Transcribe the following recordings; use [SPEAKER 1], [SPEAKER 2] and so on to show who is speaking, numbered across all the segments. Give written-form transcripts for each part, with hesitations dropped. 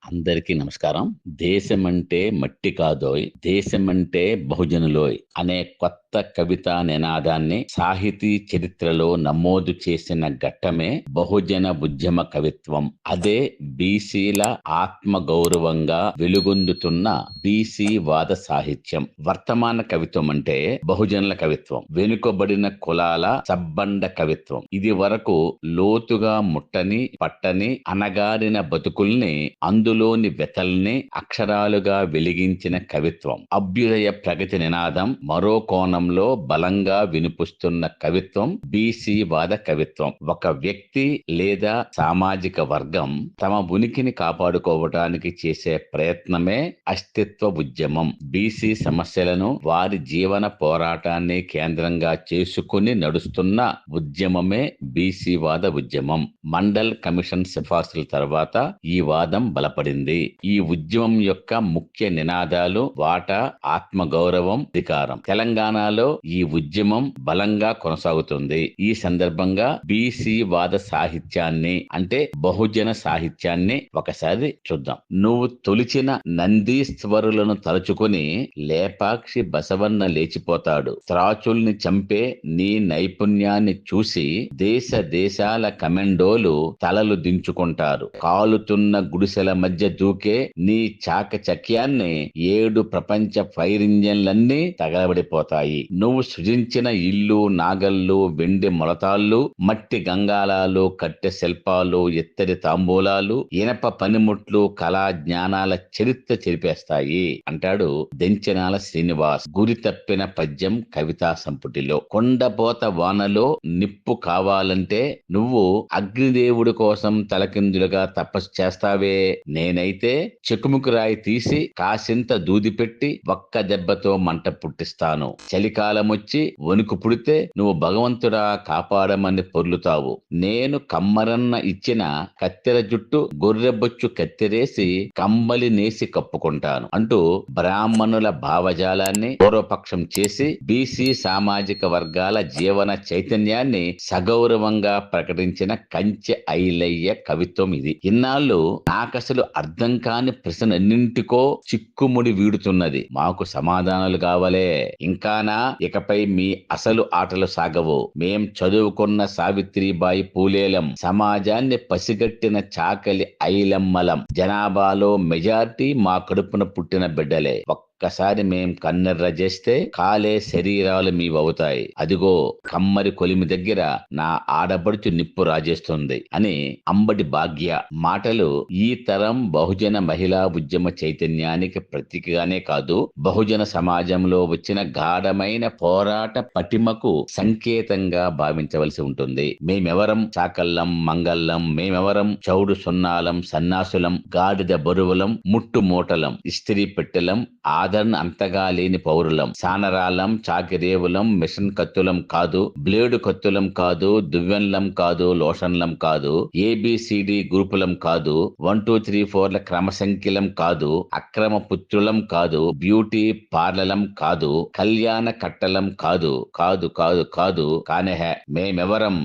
[SPEAKER 1] అందరికీ నమస్కారం. దేశమంటే మట్టి కాదోయ్, దేశమంటే బహుజనులోయ్ అనే కొత్త కవితా నినాదాన్ని సాహితీ చరిత్రలో నమోదు చేసిన ఘట్టమే బహుజన ఉద్యమ కవిత్వం. అదే బీసీల ఆత్మగౌరవంగా వెలుగొందుతున్న బీసీ వాద సాహిత్యం. వర్తమాన కవిత్వం అంటే బహుజనుల కవిత్వం, వెనుకబడిన కులాల సబ్బండ కవిత్వం. ఇది వరకు లోతుగా ముట్టని పట్టని అనగారిన బతుకుల్ని, అందులోని వెతల్ని అక్షరాలుగా వెలిగించిన కవిత్వం. అభ్యుదయ ప్రగతి నినాదం మరో కోణంలో బలంగా వినిపిస్తున్న కవిత్వం బీసీ వాద కవిత్వం. ఒక వ్యక్తి లేదా సామాజిక వర్గం తమ ఉనికిని కాపాడుకోవడానికి చేసే ప్రయత్నమే అస్తిత్వ ఉద్యమం. బీసీ సమస్యలను, వారి జీవన పోరాటాన్ని కేంద్రంగా చేసుకుని నడుస్తున్న ఉద్యమమే బీసీ వాద ఉద్యమం. మండల్ కమిషన్ సిఫార్సుల తర్వాత ఈ వాదం బలపడింది. ఈ ఉద్యమం యొక్క ముఖ్య నినాదాలు వాటా, ఆత్మగౌరవం, అధికారం. తెలంగాణలో ఈ ఉద్యమం బలంగా కొనసాగుతుంది. ఈ సందర్భంగా బీసీ వాద సాహిత్యాన్ని అంటే బహుజన సాహిత్యాన్ని ఒకసారి చూద్దాం. నువ్వు తొలిచిన నందీశ్వరులను తలుచుకుని లేపాక్షి బసవన్న లేచిపోతాడు. త్రాచుల్ని చంపే నీ నైపుణ్యాన్ని చూసి దేశ దేశాల కమెండోలు తలలు దించుకుంటారు. కాలుతున్న గుడిసెల మధ్య దూకే నీ చాకచక్యాన్ని 7 ప్రపంచ ఫైర్ ఇంజన్లన్నీ తగలబడిపోతాయి. నువ్వు సృజించిన ఇల్లు, నాగళ్ళు, వెండి మొలతాళ్ళు, మట్టి గంగాలాలు, కట్టె శిల్పాలు, ఇత్తడి తాంబూలాలు, ఇనప పనిముట్లు, కళా జ్ఞానాల చరిత్ర చెరిపేస్తాయి అంటాడు దెంచనాల శ్రీనివాస్. గురి తప్పిన పద్యం కవితా సంపుటిలో. కొండపోత వానలో నిప్పు కావాలంటే నువ్వు అగ్నిదేవుడి కోసం తలకిందులుగా తపస్సు చేస్తావే, నేనైతే చెకుముకు రాయి తీసి కాసింత దూది పెట్టి ఒక్క దెబ్బతో మంట పుట్టిస్తాను. చలికాలం వచ్చి వణుకు పుడితే నువ్వు భగవంతుడా కాపాడమని పొర్లుతావు. నేను కమ్మరన్న ఇచ్చిన కత్తెర జుట్టు గొర్రెబొచ్చు కత్తెరేసి కంబలి నేసి కప్పుకుంటాను అంటూ బ్రాహ్మణుల భావజాలాన్ని పూర్వపక్షం చేసి బీసీ సామాజిక వర్గాల జీవన చైతన్యాన్ని సగౌరవంగా ప్రకటించిన కంచె ఐలయ్య కవిత్వం ఇది. ఇన్నాళ్ళు నాకసలు అర్థం కాని ప్రశ్నన్నింటికో చిక్కుముడి వీడుతున్నది. మాకు సమాధానాలు కావాలే. ఇంకానా ఇకపై మీ అసలు ఆటలు సాగవు. మేం చదువుకున్న సావిత్రిబాయి పూలేలం, సమాజాన్ని పసిగట్టిన చాకలి ఐలమ్మలం. జనాభాలో మెజారిటీ మా కడుపున పుట్టిన బిడ్డలే. ఒక్కసారి మేం కన్నెర్ర చేస్తే కాలే శరీరాలు మీవవుతాయి. అదిగో కమ్మరి కొలిమి దగ్గర నా ఆడబడుచు నిప్పు రాజేస్తుంది అని అంబటి భాగ్య మాటలు ఈ తరం బహుజన మహిళా ఉద్యమ చైతన్యానికి ప్రతీకగానే కాదు, బహుజన సమాజంలో వచ్చిన గాఢమైన పోరాట పటిమకు సంకేతంగా భావించవలసి ఉంటుంది. మేమెవరం చాకల్లం మంగళ్ళం, మేమెవరం చౌడు సున్నాలం, సన్నాసులం, గాడిద బరువులం, ముట్టు మూటలం, ఇస్త్రీ పెట్టెలం, ఆదరణ అంతగా లేని పౌరులం, సానరాలం, చాకిరేవులం, మిషన్ కత్తులం కాదు, బ్లేడు కత్తులం కాదు, దువ్వెన్లం కాదు, లోషన్లం కాదు, ఏబిసిడి గ్రూపులం కాదు, 1 2 3 4ల క్రమసంఖ్యలం కాదు, అక్రమ పుత్రులం కాదు, బ్యూటీ పార్లలం కాదు, కళ్యాణ కట్టలం కాదు, కాదు కాదు కాదు కానెహ. మేమెవరం,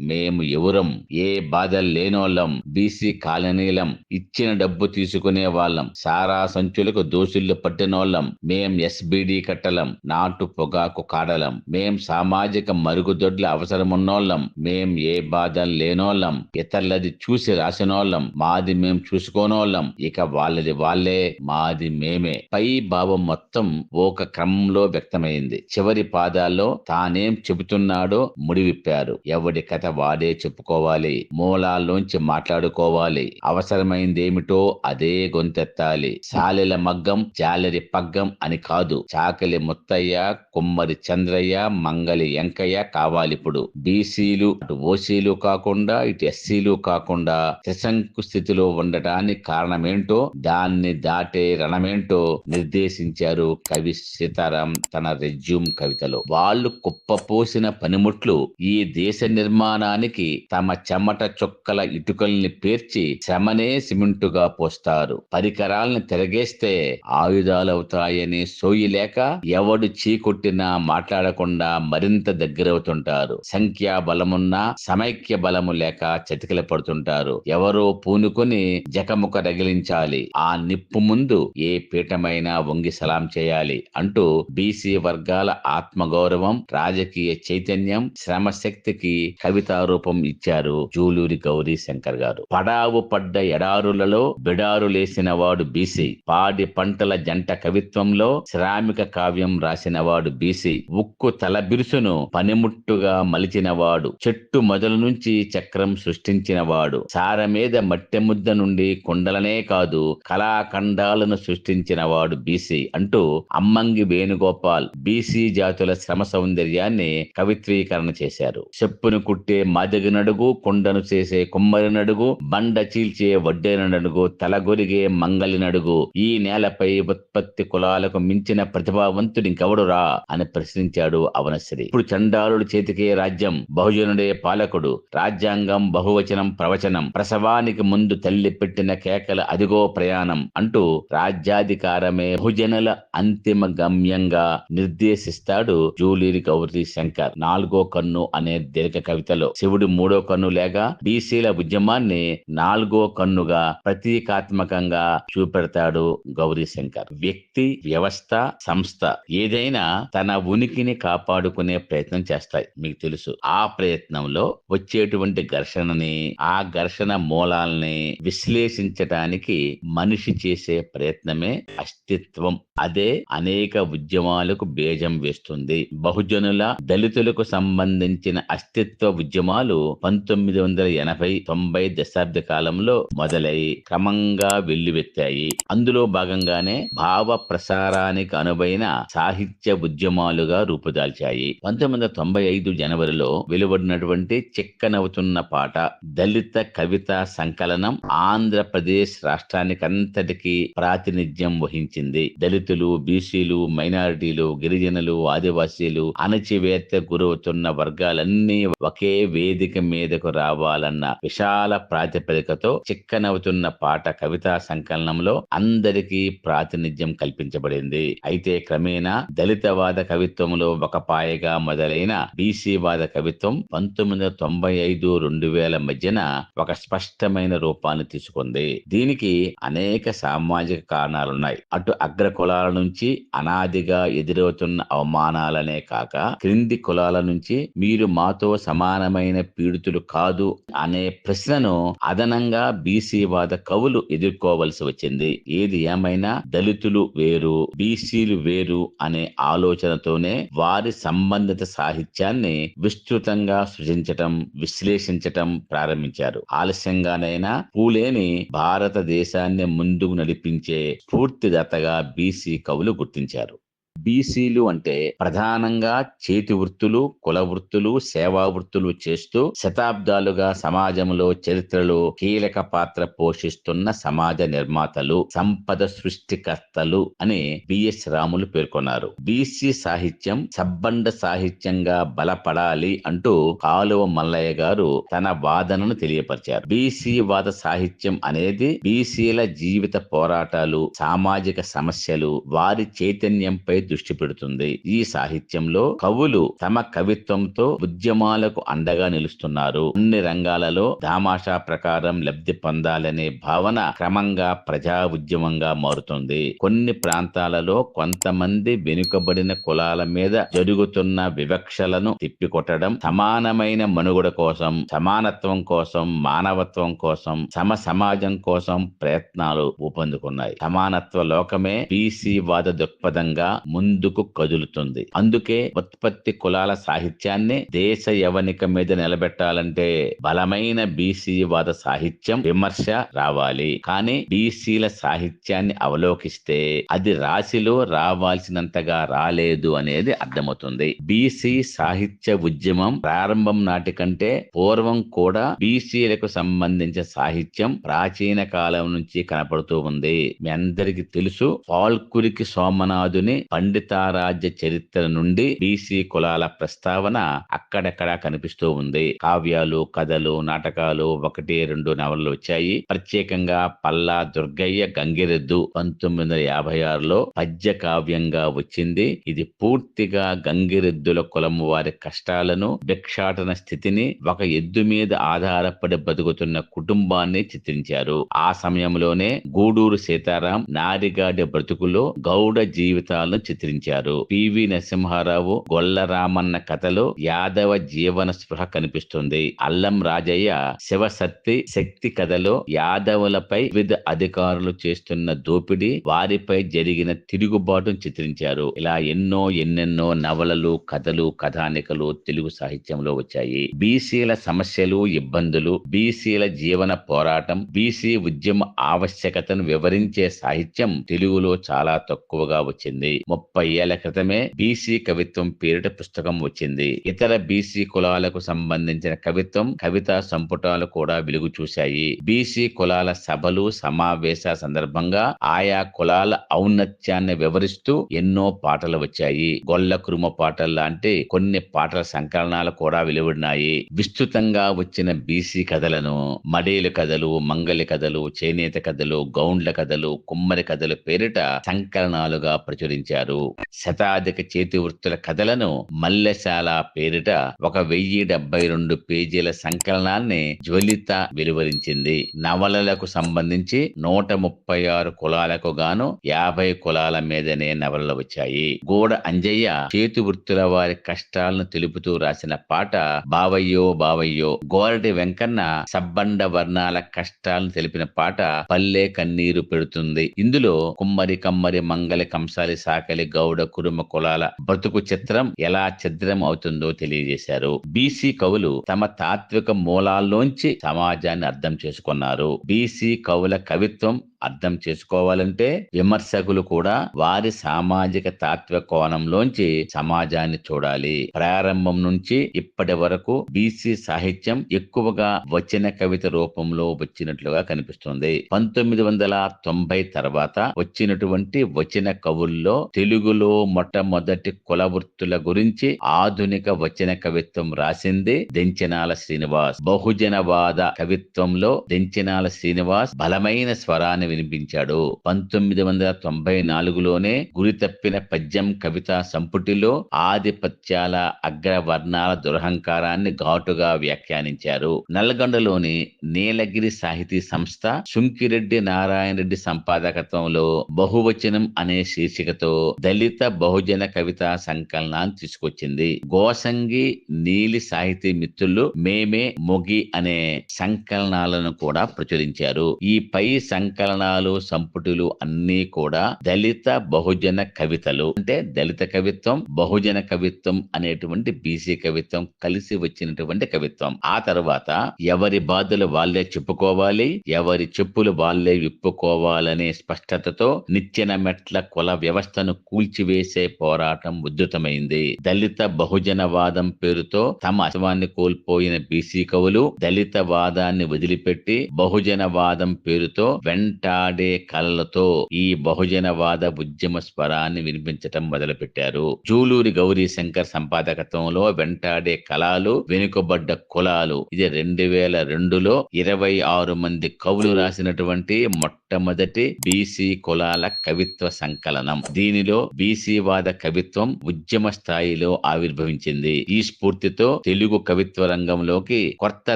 [SPEAKER 1] మేము ఎవరం, ఏ బాధలు లేనోళ్ళం, బీసీ కాలనీలం, ఇచ్చిన డబ్బు తీసుకునే వాళ్ళం, సారా సంచులకు దోషులు పట్టినోళ్ళం, మేం ఎస్బిడి కట్టలం, నాటు పొగాకు కాడలం, మేం సామాజిక మరుగుదొడ్ల అవసరమున్నోళ్ళం, మేం ఏ బాధలు లేనోళ్ళం, ఇతరులది చూసి రాసినోళ్ళం, మాది మేం చూసుకోనోళ్ళం, ఇక వాళ్ళది వాళ్ళే, మాది మేమే. పై భావం మొత్తం ఒక క్రమంలో వ్యక్తమైంది. చివరి పాదాల్లో తానేం చెబుతున్నాడో ముడివిప్పారు. ఎవడి కథ వాడే చెప్పుకోవాలి, మూలాల్లోంచి మాట్లాడుకోవాలి, అవసరమైందేమిటో అదే గొంతెత్తాలి. సాలెల మగ్గం, జాలరి పగ్గం అని కాదు, చాకలి ముత్తయ్య, కుమ్మరి చంద్రయ్య, మంగలి ఎంకయ్య కావాలిప్పుడు. బీసీలు అటు ఓసీలు కాకుండా ఇటు ఎస్సీలు కాకుండా త్రిశంకు స్థితిలో ఉండటానికి కారణమేంటో, దాన్ని దాటే రణమేంటో నిర్దేశించారు కవి సీతారాం తన రెజ్యూమ్ కవితలో. వాళ్ళు కుప్పపోసిన పనిముట్లు ఈ దేశ నిర్మాణానికి తమ చెమట చుక్కల ఇటుకల్ని పేర్చి శ్రమనే సిమెంటుగా పోస్తారు. పరికరాల్ని తిరగేస్తే ఆయుధాలవుతాయని సోయి లేక ఎవడు చీకొట్టినా మాట్లాడకుండా మరింత దగ్గరవుతుంటారు. సంఖ్యా బలమున్నా సమైక్య బలము లేక చతికిల పడుతుంటారు. ఎవరో పూనుకొని జకముక రగిలించాలి, ఆ నిప్పు ముందు ఏ పీఠమైనా వంగి సలాం చేయాలి అంటూ బీసీ వర్గాల ఆత్మగౌరవం, రాజకీయ చైతన్యం, శ్రమశక్తికి కవితా రూపం ఇచ్చారు జూలూరి గౌరీ శంకర్ గారు. పడావు పడ్డ ఎడారులలో బిడారు లేసిన వాడు బీసీ. పాడి పంటల జంట కవిత్వంలో శ్రామిక కావ్యం రాసిన వాడు బీసీ. ఉక్కు తల బిరుసును పనిముట్టుగా మలిచిన వాడు. చెట్టు మొదలు నుంచి చక్రం సృష్టించిన వాడు. సారమీద మట్టె ముద్ద నుండి కొండలనే కాదు కళాఖండాలను సృష్టించిన వాడు బీసీ అంటూ అమ్మంగి వేణుగోపాల్ బీసీ జాతుల శ్రమ సౌందర్యాన్ని కవిత్వీకరణ చేశారు. చెప్పును కుట్టే మాదిగ నడుగు, కొండను చేసే కుమ్మరి నడుగు, బండ చీల్చే వడ్డేన నడుగు, తలగొరిగే మంగలి నడుగు, ఈ నేలపై ఉత్పత్తి కులాలకు మించిన ప్రతిభావంతుడు ఇంకెవడురా అని ప్రశ్నించాడు అవనశ్రీ. ఇప్పుడు చండాలుడి చేతికే రాజ్యం, బహుజనుడే పాలకుడు, రాజ్యాంగం బహువచనం ప్రవచనం, ప్రసవానికి ముందు తల్లి పెట్టిన కేకల అదిగో ప్రయాణం అంటూ రాజ్యాధికారమే బహుజనుల అంతిమ గమ్యంగా నిర్దేశిస్తాడు జూలూరి గౌరీ శంకర్. 4వ కన్ను అనే దీర్ఘ కవితలో శివుడు 3వ కన్ను లేక బీసీల ఉద్యమాన్ని 4వ కన్నుగా ప్రతీకాత్మకంగా చూపెడతాడు గౌరీ శంకర్. వ్యక్తి, వ్యవస్థ, సంస్థ ఏదైనా తన ఉనికిని కాపాడుకునే ప్రయత్నం చేస్తాయి, మీకు తెలుసు. ఆ ప్రయత్నంలో వచ్చేటువంటి ఘర్షణని, ఆ ఘర్షణ మూలాల్ని విశ్లేషించటానికి మనిషి చేసే ప్రయత్నమే అస్తిత్వం. అదే అనేక ఉద్యమాలకు బీజం వేస్తుంది. బహుజనుల, దళితులకు సంబంధించిన అస్తిత్వ ఉద్యమాలు 1980-90 దశాబ్ద కాలంలో మొదలై క్రమంగా వెల్లువెత్తాయి. అందులో భాగంగానే భావ ప్రసారానికి అనువైన సాహిత్య ఉద్యమాలుగా రూపుదాల్చాయి. 1995 జనవరిలో వెలువడినటువంటి చిక్కనవుతున్న పాట దళిత కవితా సంకలనం ఆంధ్రప్రదేశ్ రాష్ట్రానికంతటికీ ప్రాతినిధ్యం వహించింది. దళితులు, బీసీలు, మైనారిటీలు, గిరిజనులు, ఆదివాసీలు, అణచివేత గురవుతున్న వర్గాలన్నీ ఒకే వేదిక మీదకు రావాలన్న విశాల ప్రాతిపదికతో చిక్కనవుతున్న పాట కవితా సంకలనంలో అందరికీ ప్రాతినిధ్యం కల్పించబడింది. అయితే క్రమేణా దళితవాద కవిత్వంలో ఒక పాయగా మొదలైన బీసీవాద కవిత్వం 1995-2000 మధ్యన ఒక స్పష్టమైన రూపాన్ని తీసుకుంది. దీనికి అనేక సామాజిక కారణాలున్నాయి. అటు అగ్ర కులాల నుంచి అనాదిగా ఎదురవుతున్న అవమానాలనే కాక క్రింది కులాల నుంచి మీరు మాతో సమానమైన పీడితులు కాదు అనే ప్రశ్నను అదనంగా బీసీవాద కవులు ఎదుర్కోవలసి వచ్చింది. ఏది ఏమైనా దళితులు వేరు, బీసీలు వేరు అనే ఆలోచనతోనే వారి సంబంధిత సాహిత్యాన్ని విస్తృతంగా సృజించటం, విశ్లేషించటం ప్రారంభించారు. ఆలస్యంగానైనా పూలేని భారతదేశాన్ని ముందుకు నడిపించే స్ఫూర్తిదాతగా బీసీ కవులు గుర్తించారు. బీసీలు అంటే ప్రధానంగా చేతి వృత్తులు, కుల వృత్తులు, సేవా వృత్తులు చేస్తూ శతాబ్దాలుగా సమాజంలో చరిత్రలో కీలక పాత్ర పోషిస్తున్న సమాజ నిర్మాతలు, సంపద సృష్టికర్తలు అని బిఎస్ రాములు పేర్కొన్నారు. బీసీ సాహిత్యం సబ్బండ సాహిత్యంగా బలపడాలి అంటూ కాలువ మల్లయ్య గారు తన వాదనను తెలియపరిచారు. బీసీ వాద సాహిత్యం అనేది బీసీల జీవిత పోరాటాలు, సామాజిక సమస్యలు, వారి చైతన్యంపై దృష్టి పెడుతుంది. ఈ సాహిత్యంలో కవులు తమ కవిత్వంతో ఉద్యమాలకు అండగా నిలుస్తున్నారు. అన్ని రంగాలలో దామాషా ప్రకారం లబ్ధి పొందాలనే భావన క్రమంగా ప్రజా ఉద్యమంగా మారుతుంది. కొన్ని ప్రాంతాలలో కొంతమంది వెనుకబడిన కులాల మీద జరుగుతున్న వివక్షలను తిప్పికొట్టడం, సమానమైన మనుగడ కోసం, సమానత్వం కోసం, మానవత్వం కోసం, సమాజం కోసం ప్రయత్నాలు ఊపందుకున్నాయి. సమానత్వ లోకమే బీసీ వాద దృక్పథంగా ముందుకు కదులుతుంది. అందుకే ఉత్పత్తి కులాల సాహిత్యాన్ని దేశ యవనిక మీద నిలబెట్టాలంటే బలమైన బీసీ వాద సాహిత్యం, విమర్శ రావాలి. కానీ బీసీల సాహిత్యాన్ని అవలోకిస్తే అది రాశిలో రావాల్సినంతగా రాలేదు అనేది అర్థమవుతుంది. బీసీ సాహిత్య ఉద్యమం ప్రారంభం నాటి కంటే పూర్వం కూడా బీసీలకు సంబంధించిన సాహిత్యం ప్రాచీన కాలం నుంచి కనపడుతూ ఉంది. మీ అందరికీ తెలుసు, పాల్కురికి సోమనాథుని పండితారాజ్య చరిత్ర నుండి బీసీ కులాల ప్రస్తావన అక్కడక్కడా కనిపిస్తూ ఉంది. కావ్యాలు, కథలు, నాటకాలు 1-2 నవలలు వచ్చాయి. ప్రత్యేకంగా పల్లా దుర్గయ్య గంగిరెద్దు 1956లో పద్య కావ్యంగా వచ్చింది. ఇది పూర్తిగా గంగిరెద్దుల కులం వారి కష్టాలను, భిక్షాటన స్థితిని, ఒక ఎద్దు మీద ఆధారపడి బతుకుతున్న కుటుంబాన్ని చిత్రించారు. ఆ సమయంలోనే గూడూరు సీతారాం నారిగాడి బ్రతుకులో గౌడ జీవితాలను చిత్రించారు. పివి నరసింహారావు, గొల్ల రామన్న కథలో యాదవ జీవన స్పృహ కనిపిస్తుంది. అల్లం రాజయ్య శివసత్తి శక్తి కథలో యాదవులపై వివిధ అధికారులు చేస్తున్న దోపిడీ, వారిపై జరిగిన తిరుగుబాటును చిత్రించారు. ఇలా ఎన్నెన్నో నవలలు, కథలు, కథానికలు తెలుగు సాహిత్యంలో వచ్చాయి. బీసీల సమస్యలు, ఇబ్బందులు, బీసీల జీవన పోరాటం, బీసీ ఉద్యమ ఆవశ్యకతను వివరించే సాహిత్యం తెలుగులో చాలా తక్కువగా వచ్చింది. 30 ఏళ్ల క్రితమే బీసీ కవిత్వం పేరిట పుస్తకం వచ్చింది. ఇతర బీసీ కులాలకు సంబంధించిన కవిత్వం, కవితా సంపుటాలు కూడా వెలుగు చూశాయి. బీసీ కులాల సభలు, సమావేశాల సందర్భంగా ఆయా కులాల ఔన్నత్యాన్ని వివరిస్తూ ఎన్నో పాటలు వచ్చాయి. గొల్ల కురుమ పాటలు లాంటి కొన్ని పాటల సంకలనాలు కూడా వెలువడినాయి. విస్తృతంగా వచ్చిన బీసీ కథలను మడేలు కథలు, మంగలి కథలు, చేనేత కథలు, గౌండ్ల కథలు, కుమ్మరి కథలు పేరిట సంకలనాలుగా ప్రచురించారు. శతాధిక చేతి వృత్తుల కథలను మల్లెశాల పేరిట 1072 పేజీల సంకలనాన్ని జ్వలిత వెలువరించింది. నవలలకు సంబంధించి 136 కులాలకు గాను 50 కులాల మీదనే నవలలు వచ్చాయి. గూడ అంజయ్య చేతి వృత్తుల వారి కష్టాలను తెలుపుతూ రాసిన పాట బావయ్యో బావయ్యో, గోరటి వెంకన్న సబ్బండ వర్ణాల కష్టాలను తెలిపిన పాట పల్లె కన్నీరు పెడుతుంది. ఇందులో కుమ్మరి, కమ్మరి, మంగలి, కంసాలి, సాకలి, గౌడ, కురుమ కులాల బ్రతుకు చిత్రం ఎలా ఛిద్రం అవుతుందో తెలియజేశారు. బీసీ కవులు తమ తాత్విక మూలాల్లోంచి సమాజాన్ని అర్థం చేసుకున్నారు. బీసీ కవుల కవిత్వం అర్థం చేసుకోవాలంటే విమర్శకులు కూడా వారి సామాజిక తాత్విక కోణంలోంచి సమాజాన్ని చూడాలి. ప్రారంభం నుంచి ఇప్పటి వరకు బీసీ సాహిత్యం ఎక్కువగా వచన కవిత రూపంలో వచ్చినట్లుగా కనిపిస్తుంది. 1990 తర్వాత వచ్చినటువంటి వచన కవుల్లో తెలుగులో మొట్టమొదటి కుల వృత్తుల గురించి ఆధునిక వచన కవిత్వం రాసింది దెంచెనాల శ్రీనివాస్. బహుజనవాద కవిత్వంలో దెంచెనాల శ్రీనివాస్ బలమైన స్వరాన్ని వినిపించాడు. 1994లోనే గురి తప్పిన పద్యం కవితా సంపుటిలో ఆధిపత్యాల, అగ్రవర్ణాల దురహంకారాన్ని ఘాటుగా వ్యాఖ్యానించారు. నల్గొండలోని నీలగిరి సాహితీ సంస్థ సుంకిరెడ్డి నారాయణ రెడ్డి సంపాదకత్వంలో బహువచనం అనే శీర్షికతో దళిత బహుజన కవితా సంకలనాన్ని తీసుకొచ్చింది. గోసంగి నీలి సాహితీ మిత్రులు మేమే మొగి అనే సంకలనాలను కూడా ప్రచురించారు. ఈ పై సంకలనాలు, సంపుటులు అన్నీ కూడా దళిత బహుజన కవితలు. అంటే దళిత కవిత్వం, బహుజన కవిత్వం అనేటువంటి బీసీ కవిత్వం కలిసి వచ్చినటువంటి కవిత్వం. ఆ తర్వాత ఎవరి బాధలు వాళ్ళే చెప్పుకోవాలి, ఎవరి చెప్పులు వాళ్ళే విప్పుకోవాలనే స్పష్టతతో నిచ్చెన మెట్ల కుల వ్యవస్థను కూల్చివేసే పోరాటం ఉద్ధృతమైంది. దళిత బహుజన వాదం పేరుతో తమ అస్తిత్వాన్ని కోల్పోయిన బీసీ కవులు దళిత వాదాన్ని వదిలిపెట్టి బహుజన వాదం పేరుతో వెంటాడే కళలతో ఈ బహుజనవాద ఉద్యమ స్వరాన్ని వినిపించటం మొదలుపెట్టారు. జూలూరి గౌరీ శంకర్ సంపాదకత్వంలో వెంటాడే కళలు, వెనుకబడ్డ కులాలు, ఇది 2002లో 26 మంది కవులు రాసినటువంటి మొట్టమొదటి బీసీ కులాల కవిత్వ సంకలనం. దీనిలో బీసీ వాద కవిత్వం ఉద్యమ స్థాయిలో ఆవిర్భవించింది. ఈ స్ఫూర్తితో తెలుగు కవిత్వ రంగంలోకి కొత్త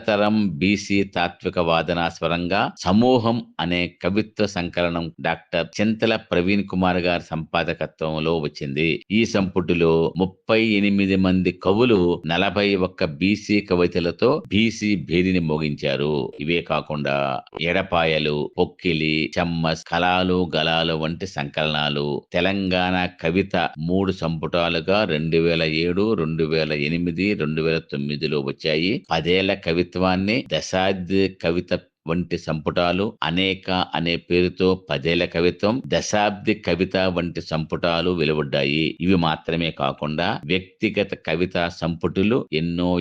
[SPEAKER 1] తరం బీసీ తాత్విక వాదనా స్వరంగా సమూహం అనే కవిత్వ సంకలనం డాక్టర్ చింతల ప్రవీణ్ కుమార్ గారి సంపాదకత్వంలో వచ్చింది. ఈ సంపుటిలో 38 మంది కవులు 41 బీసీ కవితలతో బీసీ భేరిని మోగించారు. ఇవే కాకుండా ఎడపాయలు, పొక్కిలి, చెమ్మస్, కళాలు, గలాలు వంటి సంకలనాలు, తెలంగాణ కవిత 3 సంపుటాలుగా 2007, 2008, 2009లో వచ్చాయి. 10 ఏళ్ల కవిత్వాన్ని దశాబ్ది కవిత వంటి సంపుటాలు, అనేక అనే పేరుతో 10 కవిత్వం, దశాబ్ది కవిత వంటి సంపుటాలు వెలువడ్డాయి. ఇవి మాత్రమే కాకుండా వ్యక్తిగత కవితా సంపుటులు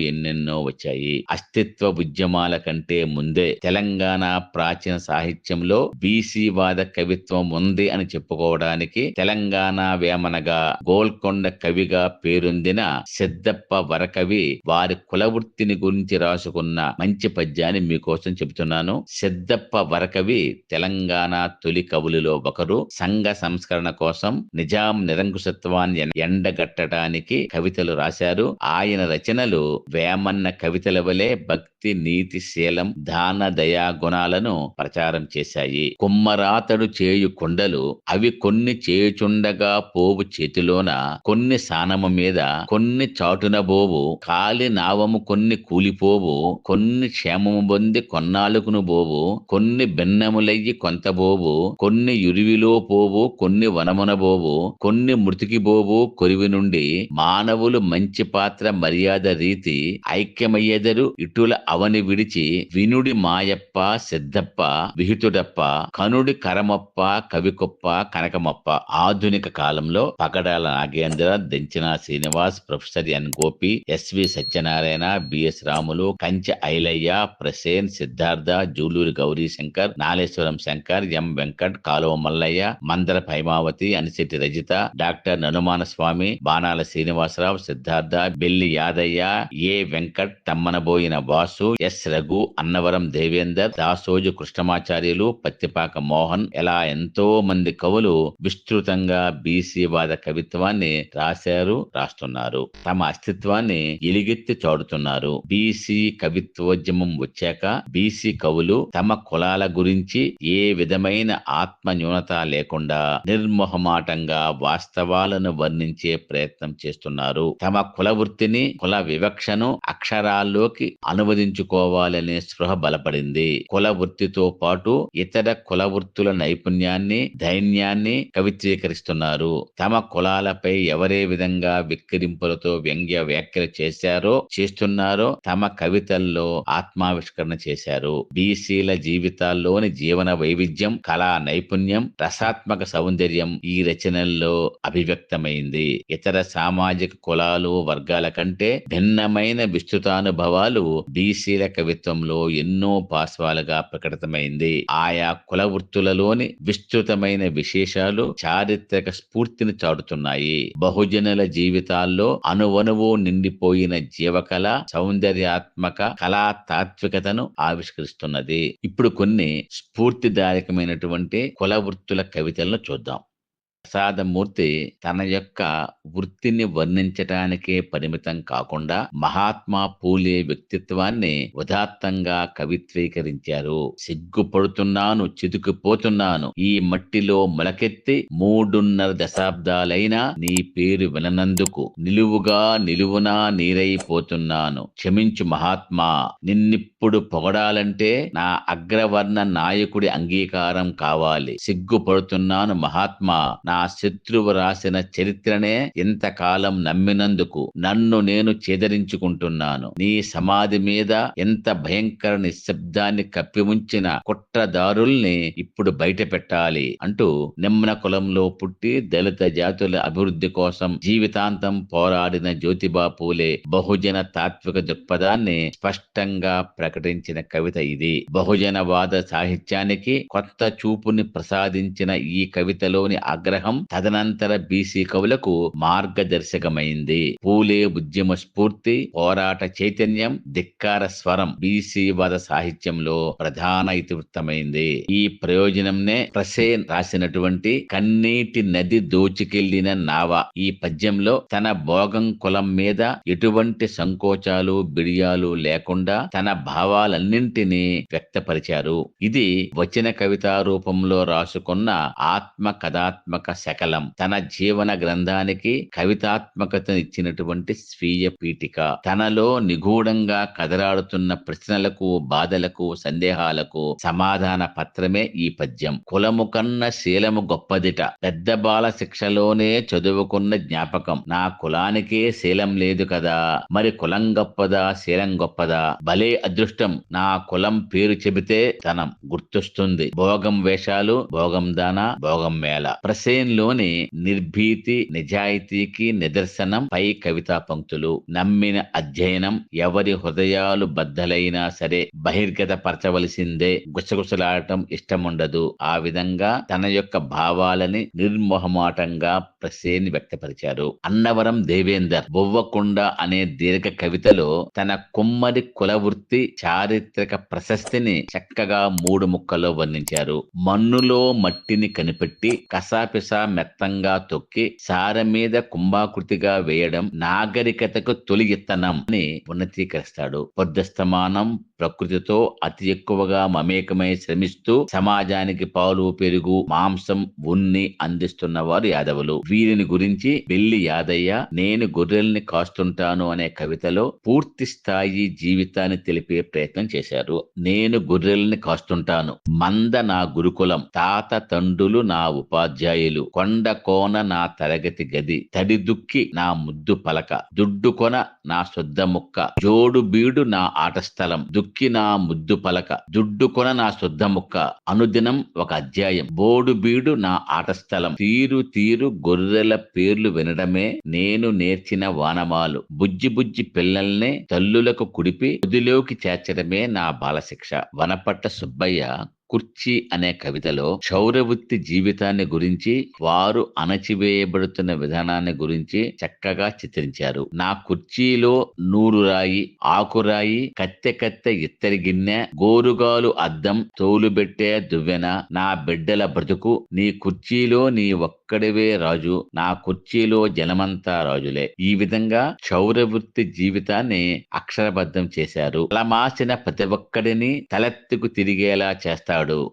[SPEAKER 1] ఎన్నెన్నో వచ్చాయి. అస్తిత్వ ఉద్యమాల కంటే ముందే తెలంగాణ ప్రాచీన సాహిత్యంలో బీసీ వాద కవిత్వం ఉంది అని చెప్పుకోవడానికి తెలంగాణ వేమనగా, గోల్కొండ కవిగా పేరొందిన సిద్ధప్ప వరకవి వారి కులవృత్తిని గురించి రాసుకున్న మంచి పద్యాన్ని మీకోసం చెబుతున్నాను. సిద్ధప్ప వరకవి తెలంగాణ తొలి కవులలో ఒకరు. సంఘ సంస్కరణ కోసం నిజాం నిరంకుశత్వాన్ని ఎండగట్టడానికి కవితలు రాశారు. ఆయన రచనలు వేమన్న కవితల వలె భక్తి, నీతి, శీలం, దాన, దయా గుణాలను ప్రచారం చేశాయి. కుమ్మరాతడు చేయు కొండలు అవి కొన్ని చేయుచుండగా పోవు చేతిలోన, కొన్ని సానము మీద కొన్ని చాటున బోవు, కాలి నావము కొన్ని కూలిపోవు, కొన్ని క్షేమము పొంది కొన్నాళ్ళకును బోవు, కొన్ని భిన్నములయ్యి కొంత బోవు, కొన్ని యురివిలో పోవు, కొన్ని వనమున బోవు, కొన్ని మృతికి బోవు కొరివి నుండి, మానవులు మంచి పాత్ర మర్యాద రీతి ఐక్యమయ్యెదరు ఇటుల అవని విడిచి, వినుడి మాయప్ప సిద్ధప్ప విహితుడప్ప, కనుడి కరమప్ప కవికొప్ప కనకమప్ప. ఆధునిక కాలంలో పగడాల నాగేంద్ర, దెంచిన Srinivas, professor N Gopi, SV Satyanarayana, BS Ramulu, Kanche Ilaiah, Prasen, Siddhartha, Juluri Gauri Shankar, నాలేశ్వరం Shankar, ఎం వెంకట్, కాలువ మల్లయ్య, మందర పైమావతి, అనిశెట్టి రజిత, డాక్టర్ ననుమాన స్వామి, బాణాల శ్రీనివాసరావు, సిద్ధార్థ, బెల్లి యాదయ్య, ఏ వెంకట్, తమ్మనబోయిన వాసు, ఎస్ రఘు, అన్నవరం దేవేందర్, దాసోజు కృష్ణమాచార్యులు, పత్తిపాక మోహన్, ఇలా ఎంతో మంది కవులు విస్తృతంగా బీసీ వాద కవిత్వాన్ని రాస్తున్నారు. తమ అస్తిత్వాన్ని ఎలుగెత్తి చాటుతున్నారు. బీసీ కవిత్వోద్యమం వచ్చాక బీసీ కవులు తమ కులాల గురించి ఏ విధమైన ఆత్మ న్యూనత లేకుండా నిర్మోహమాటంగా వాస్తవాలను వర్ణించే ప్రయత్నం చేస్తున్నారు. తమ కుల వృత్తిని, కుల వివక్షను అక్షరాల్లోకి అనువదించుకోవాలనే స్పృహ బలపడింది. కుల వృత్తితో పాటు ఇతర కుల వృత్తుల నైపుణ్యాన్ని, దైన్యాన్ని కవిత్రీకరిస్తున్నారు. తమ కులాలపై ఎవరే విధంగా విక్కిరింపులతో వ్యంగ్య వ్యాఖ్యలు చేస్తున్నారో తమ కవితల్లో ఆత్మావిష్కరణ చేశారు. బీసీల జీవితాల్లోని జీవన వైవిధ్యం, కళా నైపుణ్యం, రసాత్మక సౌందర్యం ఈ రచనల్లో అభివ్యక్తమైంది. ఇతర సామాజిక కులాలు, వర్గాల కంటే భిన్నమైన విస్తృతానుభవాలు బీసీల కవిత్వంలో ఎన్నో పార్శ్వాలుగా ప్రకటితమైంది. ఆయా కుల వృత్తులలోని విస్తృతమైన విశేషాలు చారిత్రక స్ఫూర్తిని చాటుతున్నాయి. బహుజనుల జీవితాల్లో అణువణువు నిండిపోయిన జీవకళ, సౌందర్యాత్మక కళా తాత్వికతను ఆవిష్కరిస్తున్నది. ఇప్పుడు కొన్ని స్ఫూర్తిదాయకమైనటువంటి కుల వృత్తుల కవితలను చూద్దాం. ప్రసాదమూర్తి తన యొక్క వృత్తిని వర్ణించటానికే పరిమితం కాకుండా మహాత్మా పూలే వ్యక్తిత్వాన్ని ఉదాత్తంగా కవిత్వీకరించారు. సిగ్గుపడుతున్నాను, చితుకుపోతున్నాను, ఈ మట్టిలో మొలకెత్తి 3.5 దశాబ్దాలైనా నీ పేరు విననందుకు నిలువునా నీరైపోతున్నాను, క్షమించు మహాత్మా, నిన్నిప్పుడు పొగడాలంటే నా అగ్రవర్ణ నాయకుడి అంగీకారం కావాలి. సిగ్గుపడుతున్నాను మహాత్మా, నా శత్రువు రాసిన చరిత్రనే ఇంతకాలం నమ్మినందుకు నన్ను నేను చేదరించుకుంటున్నాను. నీ సమాధి మీద ఎంత భయంకర నిశ్శబ్దాన్ని కప్పి ఉంచిన కుట్రదారుల్ని ఇప్పుడు బయట పెట్టాలి అంటూ నిమ్న కులంలో పుట్టి దళిత జాతుల అభివృద్ధి కోసం జీవితాంతం పోరాడిన జ్యోతిబా పూలే బహుజన తాత్విక దృక్పథాన్ని స్పష్టంగా ప్రకటించిన కవిత ఇది. బహుజనవాద సాహిత్యానికి కొత్త చూపుని ప్రసాదించిన ఈ కవితలోని ఆగ్రహం తదనంతర బీసీ కవులకు మార్గదర్శకమైంది. పూలే ఉద్యమ స్ఫూర్తి, పోరాట చైతన్యం, ధిక్కార స్వరం బీసీ వాద సాహిత్యంలో ప్రధాన ఇతివృత్తమైంది. ఈ ప్రయోజనంనే ప్రసేన్ రాసినటువంటి కన్నీటి నది దోచుకెళ్లిన నావ ఈ పద్యంలో తన భోగం కులం మీద ఎటువంటి సంకోచాలు, బిడియాలు లేకుండా తన భావాలన్నింటినీ వ్యక్తపరిచారు. ఇది వచన కవితా రూపంలో రాసుకున్న ఆత్మ కథాత్మక కవితాత్మక శకలం. తన జీవన గ్రంథానికి కవితాత్మకతను ఇచ్చినటువంటి స్వీయ పీఠిక. తనలో నిగూఢంగా కదలాడుతున్న ప్రశ్నలకు, బాధలకు, సందేహాలకు సమాధాన పత్రమే ఈ పద్యం. కులము కన్న శీలము గొప్పదిట, పెద్ద బాల శిక్షలోనే చదువుకున్న జ్ఞాపకం. నా కులానికే శీలం లేదు కదా, మరి కులం గొప్పదా శీలం గొప్పదా? భలే అదృష్టం, నా కులం పేరు చెబితే ధనం గుర్తొస్తుంది. భోగం వేషాలు, భోగం దాన, భోగం మేళ. ప్రసేన్లోని నిర్భీతి నిజాయితీకి నిదర్శనం పై కవితా పంక్తులు. నమ్మిన అధ్యయనం ఎవరి హృదయాలు బద్దలైనా సరే బహిర్గత పరచవలసిందే, గుసగుసలాడటం ఇష్టముండదు. ఆ విధంగా తన యొక్క భావాలని నిర్మోహమాటంగా ప్రసేన్ వ్యక్తపరిచారు. అన్నవరం దేవేందర్ బొవ్వకొండ అనే దీర్ఘ కవితలో తన కుమ్మరి కులవృత్తి చారిత్రక ప్రశస్తిని చక్కగా 3 ముక్కల్లో వర్ణించారు. మన్నులో మట్టిని కనిపెట్టి కసాపిసా మెత్తంగా తొక్కి సార మీద కుంభాకృతిగా వేయడం నాగరికతకు తొలి ఇత్తనం అని ఉన్నతీకరిస్తాడు. పొద్దస్తమానం ప్రకృతితో అతి ఎక్కువగా మమేకమై శ్రమిస్తూ సమాజానికి పాలు, పెరుగు, మాంసం, ఉన్ని అందిస్తున్న వారు యాదవులు. వీరిని గురించి బెల్లి యాదయ్య నేను గొర్రెల్ని కాస్తుంటాను అనే కవితలో పూర్తి స్థాయి జీవితాన్ని తెలిపే ప్రయత్నం చేశారు. నేను గొర్రెల్ని కాస్తుంటాను, మంద నా గురుకులం, తాత తండ్రులు నా ఉపాధ్యాయులు, కొండ కోన నా తరగతి గది, తడి దుక్కి నా ముద్దు పలక, దుడ్డు కొన నా శుద్ధ ముక్క, జోడు బీడు నా ఆట స్థలం, దుక్కి నా ముద్దు పలక, దుడ్డు కొన నా శుద్ధ ముక్క, అనుదినం ఒక అధ్యాయం, బోడు బీడు నా ఆట స్థలం, తీరు తీరు గొర్రెల పేర్లు వినడమే నేను నేర్చిన వానమాలు, బుజ్జి బుజ్జి పిల్లల్నే తల్లులకు కుడిపి ఉదిలోకి చేర్చడమే నా బాలశిక్ష. వనపట్ట సుబ్బయ్య కుర్చీ అనే కవితలో క్షౌరవృత్తి జీవితాన్ని గురించి, వారు అణచివేయబడుతున్న విధానాన్ని గురించి చక్కగా చిత్రించారు. నా కుర్చీలో నూరు రాయి, ఆకురాయి, కత్తె కత్తె ఇత్తడి గిన్నె, గోరుగాలు అద్దం, తోలుబెట్టే దువ్వెన, నా బిడ్డల బ్రతుకు, నీ కుర్చీలో నీ ఒక్కడివే రాజు, నా కుర్చీలో జనమంతా రాజులే. ఈ విధంగా క్షౌరవృత్తి జీవితాన్ని అక్షరబద్ధం చేశారు. తలమాసిన ప్రతి ఒక్కడిని తలెత్తుకు తిరిగేలా చేస్తాడు.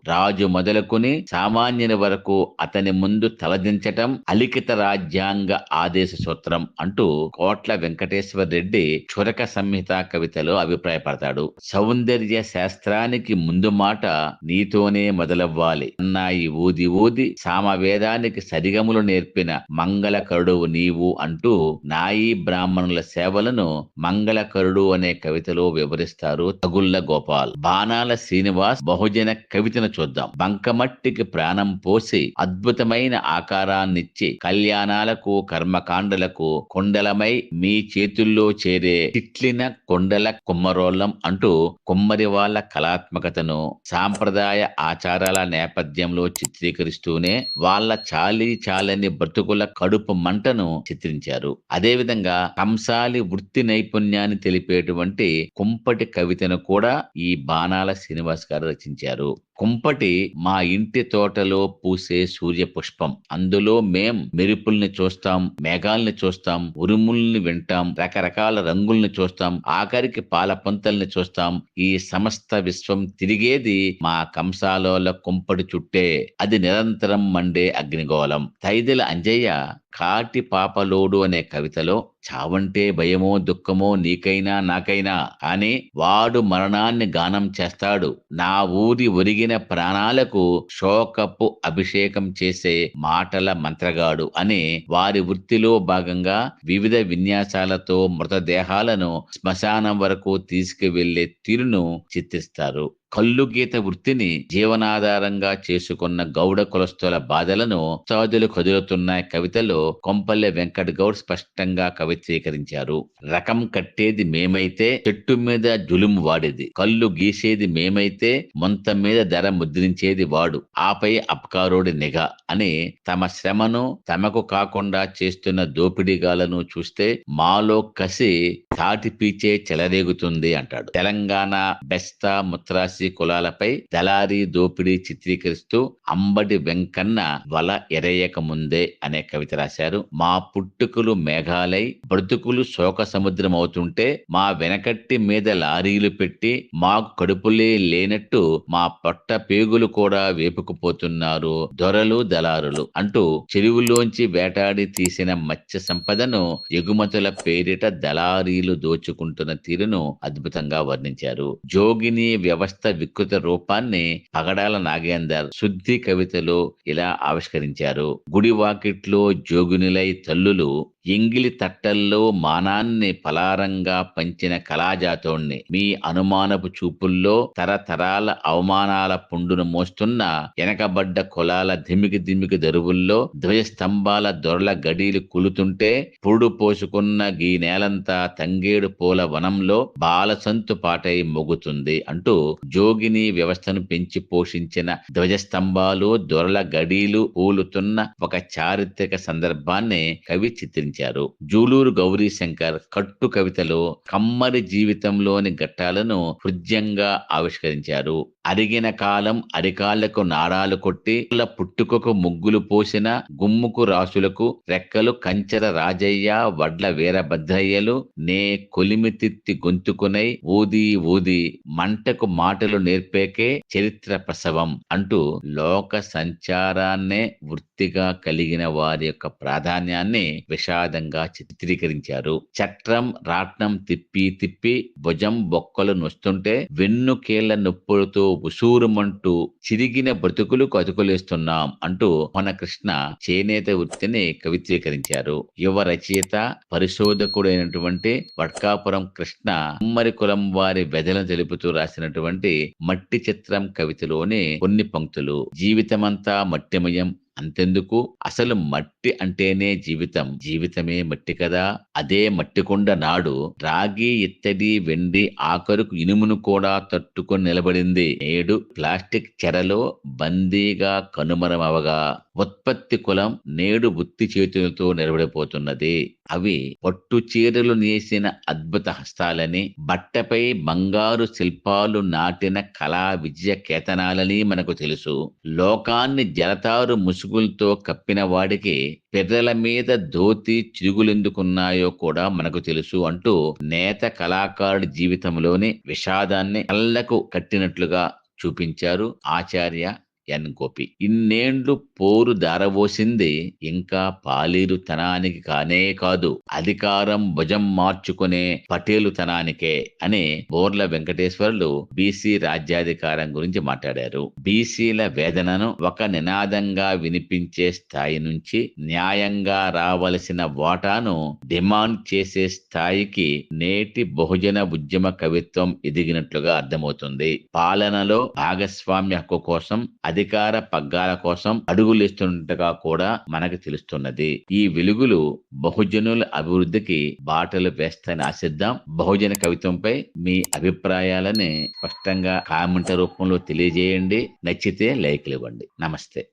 [SPEAKER 1] రాజు మొదలుకొని సామాన్యుని వరకు అతని ముందు తలదించటం అలిఖిత రాజ్యాంగ ఆదేశ సూత్రం అంటూ కోట్ల వెంకటేశ్వర రెడ్డి క్షురక సంహిత కవితలో అభిప్రాయపడతాడు. సౌందర్య శాస్త్రానికి ముందు మాట నీతోనే మొదలవ్వాలి, అన్నాయి ఊది ఊది సామవేదానికి సరిగములు నేర్పిన మంగళకరుడువు నీవు అంటూ నాయీ బ్రాహ్మణుల సేవలను మంగళకరుడు అనే కవితలో వివరిస్తారు తగుళ్ళ గోపాల్. బాణాల శ్రీనివాస్ బహుజన కవితను చూద్దాం. బంకమట్టికి ప్రాణం పోసి అద్భుతమైన ఆకారాన్నిచ్చి కళ్యాణాలకు, కర్మకాండలకు కొండలమై మీ చేతుల్లో చేరే చిట్లిన కొండల కుమ్మరోళ్ళం అంటూ కుమ్మరి వాళ్ళ కళాత్మకతను సాంప్రదాయ ఆచారాల నేపథ్యంలో చిత్రీకరిస్తూనే వాళ్ళ చాలీ చాలని బ్రతుకుల కడుపు మంటను చిత్రించారు. అదేవిధంగా కంసాలి వృత్తి నైపుణ్యాన్ని తెలిపేటువంటి కుంపటి కవితను కూడా ఈ బాణాల శ్రీనివాస్ గారు రచించారు. కుంపటి మా ఇంటి తోటలో పూసే సూర్య పుష్పం, అందులో మేం మెరుపుల్ని చూస్తాం, మేఘాల్ని చూస్తాం, ఉరుముల్ని వింటాం, రకరకాల రంగుల్ని చూస్తాం, ఆఖరికి పాల పంతల్ని చూస్తాం. ఈ సమస్త విశ్వం తిరిగేది మా కంసాలోల కుంపటి చుట్టే, అది నిరంతరం మండే అగ్నిగోళం. తైదెల అంజయ్య కాటి పాపలోడు అనే కవితలో చావంటే భయమో దుఃఖమో నీకైనా నాకైనా, అని వాడు మరణాన్ని గానం చేస్తాడు, నా ఊరి ఒరిగిన ప్రాణాలకు శోకపు అభిషేకం చేసే మాటల మంత్రగాడు అని వారి వృత్తిలో భాగంగా వివిధ విన్యాసాలతో మృతదేహాలను శ్మశానం వరకు తీసుకువెళ్లే తీరును చిత్రిస్తారు. కల్లు గీత వృత్తిని జీవనాధారంగా చేసుకున్న గౌడ కులస్తుల బాధలను సాధులు కదులుతున్న కవితలో కొంపల్లె వెంకట గౌడ్ స్పష్టంగా కవిత్రీకరించారు. రకం కట్టేది మేమైతే చెట్టు మీద జులుము వాడిది, కళ్ళు గీసేది మేమైతే మొంత మీద ధర ముద్రించేది వాడు, ఆపై అపకారోడి నిఘా అని తమ శ్రమను తమకు కాకుండా చేస్తున్న దోపిడీగాలను చూస్తే మాలో కసి తాటి పీచే చెలరేగుతుంది అంటాడు. తెలంగాణ బెస్తా ముత్రాసి ఆదివాసీ కులాలపై దళారీ దోపిడీ చిత్రీకరిస్తూ అంబటి వెంకన్న వల ఎరయ్యక ముందే అనే కవిత రాశారు. మా పుట్టుకలు మేఘాలై బ్రతుకులు శోక సముద్రం అవుతుంటే మా వెనకట్టి మీద లారీలు పెట్టి మాకు కడుపులే లేనట్టు మా పొట్ట పేగులు కూడా వేపుకుపోతున్నారు దొరలు దళారులు అంటూ చెరువులోంచి వేటాడి తీసిన మత్స్య సంపదను ఎగుమతుల పేరిట దళారీలు దోచుకుంటున్న తీరును అద్భుతంగా వర్ణించారు. జోగిని వ్యవస్థ వికృత రూపాన్ని పగడాల నాగేందర్ శుద్ధి కవితలో ఇలా ఆవిష్కరించారు. గుడివాకిట్లో జోగినులై తల్లులు ఎంగిలి తట్టల్లో మానాన్ని పలారంగా పంచిన కళాజాతోణ్ణి మీ అనుమానపు చూపుల్లో తరతరాల అవమానాల పుండును మోస్తున్న వెనకబడ్డ కులాల దిమికి దరువుల్లో ధ్వజస్తంభాల దొరల గడీలు కులుతుంటే పురుడు పోసుకున్న గీ నేలంతా తంగేడు పూల వనంలో బాలసంతు పాటై మొగుతుంది అంటూ జోగిని వ్యవస్థను పెంచి పోషించిన ధ్వజస్తంభాలు దొరల గడీలు ఊలుతున్న ఒక చారిత్రక సందర్భాన్ని కవి చిత్రించారు. జూలూరు గౌరీ శంకర్ కట్టు కవితలో కమ్మరి జీవితంలోని ఘట్టాలను హృద్యంగా ఆవిష్కరించారు. అరిగిన కాలం అరికాళ్లకు నాడాలు కొట్టి పుట్టుకకు ముగ్గులు పోసిన గుమ్ముకు రాసులకు రెక్కలు కంచెర రాజయ్య వడ్ల వీరభద్రయ్యలు నే కొలిమితిత్తి గొంతుకునై ఊది మంటకు మాటలు నేర్పేకే చరిత్ర ప్రసవం అంటూ లోక సంచారాన్నే వృత్తిగా కలిగిన వారి యొక్క ప్రాధాన్యాన్ని విషాదంగా చిత్రీకరించారు. చట్రం రాట్నం తిప్పి భుజం బొక్కలు నొస్తుంటే వెన్నుకేళ్ల నొప్పులతో ఉసూరుమంటూ చిరిగిన బ్రతుకులకు అతుకులేస్తున్నాం అంటూ మన కృష్ణ చేనేత వృత్తిని కవిత్రీకరించారు. యువ రచయిత పరిశోధకుడైనటువంటి వడ్కాపురం కృష్ణ ఉమ్మరి కులం వారి వెదలను తెలుపుతూ రాసినటువంటి మట్టి చిత్రం కవితలోని కొన్ని పంక్తులు. జీవితమంతా మట్టిమయం అంతెందుకు అసలు మట్టి అంటేనే జీవితమే మట్టి కదా. అదే మట్టికొండ నాడు రాగి ఇత్తడి వెండి ఆఖరుకు ఇనుమును కూడా తట్టుకొని నిలబడింది. నేడు ప్లాస్టిక్ చెరలో బందీగా కనుమరమవగా ఉత్పత్తి కులం నేడు వృత్తి చేతులతో నిలబడిపోతున్నది. అవి పట్టు చీరలు నేసిన అద్భుత హస్తాలని బట్టపై బంగారు శిల్పాలు నాటిన కళా విజయ కేతనాలని మనకు తెలుసు. లోకాన్ని జలతారు ముసుగులతో కప్పిన వాడికి పెర్రల మీద ధోతి చిరుగులెందుకున్నాయో కూడా మనకు తెలుసు అంటూ నేత కళాకారుడి జీవితంలోని విషాదాన్ని కళ్ళకు కట్టినట్లుగా చూపించారు ఆచార్య ఎన్ గోపి. ఇన్నేండ్లు పోరు దారవోసింది ఇంకా పాలేరుతనానికి కానే కాదు, అధికారం భుజం మార్చుకునే పటేలుతనానికే అని బోర్ల వెంకటేశ్వర్లు బీసీ రాజ్యాధికారం గురించి మాట్లాడారు. బీసీల వేదనను ఒక నినాదంగా వినిపించే స్థాయి నుంచి న్యాయంగా రావలసిన వాటాను డిమాండ్ చేసే స్థాయికి నేటి బహుజన ఉద్యమ కవిత్వం ఎదిగినట్లుగా అర్థమవుతుంది. పాలనలో భాగస్వామ్య హక్కు కోసం అధికార పగ్గాల కోసం అడుగులేస్తున్నట్టుగా కూడా మనకు తెలుస్తున్నది. ఈ వెలుగులు బహుజనుల అభివృద్ధికి బాటలు వేస్తాయని ఆశిద్దాం. బహుజన కవిత్వంపై మీ అభిప్రాయాలని స్పష్టంగా కామెంట్ రూపంలో తెలియజేయండి. నచ్చితే లైక్లు ఇవ్వండి. నమస్తే.